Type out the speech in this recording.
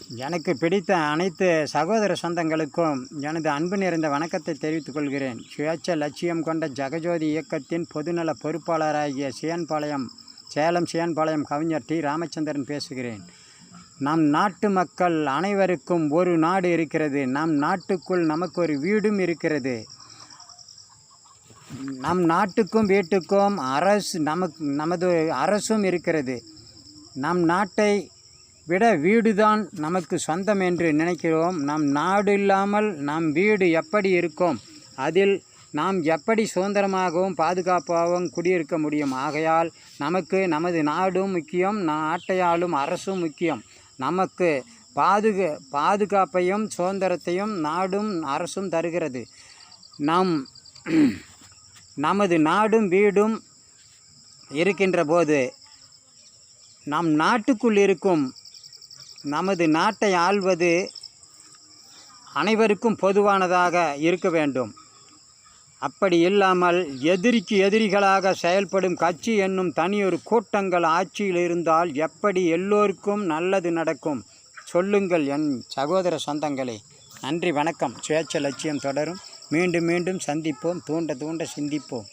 எனக்கு பிடித்த அனைத்து சகோதர சொந்தங்களுக்கும் எனது அன்பு நிறைந்த வணக்கத்தை தெரிவித்துக் கொள்கிறேன். சுயேட்சை லட்சியம் கொண்ட ஜெகஜோதி இயக்கத்தின் பொதுநல பொறுப்பாளராகிய சேலம் சியன்பாளையம் கவிஞர் டி. ராமச்சந்திரன் பேசுகிறேன். நம் நாட்டு மக்கள் அனைவருக்கும் ஒரு நாடு இருக்கிறது. நம் நாட்டுக்குள் நமக்கு ஒரு வீடும் இருக்கிறது. நம் நாட்டுக்கும் வீட்டுக்கும் நமது அரசும் இருக்கிறது. நம் நாட்டை விட வீடுதான் நமக்கு சொந்தம் என்று நினைக்கிறோம். நம் நாடு இல்லாமல் நம் வீடு எப்படி இருக்கும்? அதில் நாம் எப்படி சுதந்திரமாகவும் பாதுகாப்பாகவும் குடியிருக்க முடியும்? ஆகையால் நமக்கு நமது நாடும் முக்கியம், நாட்டையாளும் அரசும் முக்கியம். நமக்கு பாதுகாப்பையும் சுதந்திரத்தையும் நாடும் அரசும் தருகிறது. நமது நாடும் வீடும் இருக்கின்ற போது நம் நாட்டுக்குள் இருக்கும் நமது நாட்டை ஆள்வது அனைவருக்கும் பொதுவானதாக இருக்க வேண்டும். அப்படி இல்லாமல் எதிரிக்கு எதிரிகளாக செயல்படும் கட்சி என்னும் தனியொரு கூட்டங்கள் ஆட்சியில் இருந்தால் எப்படி எல்லோருக்கும் நல்லது நடக்கும்? சொல்லுங்கள் என் சகோதர சொந்தங்களே. நன்றி, வணக்கம். சுயேட்சை லட்சியம் தொடரும். மீண்டும் சந்திப்போம். தூண்ட சிந்திப்போம்.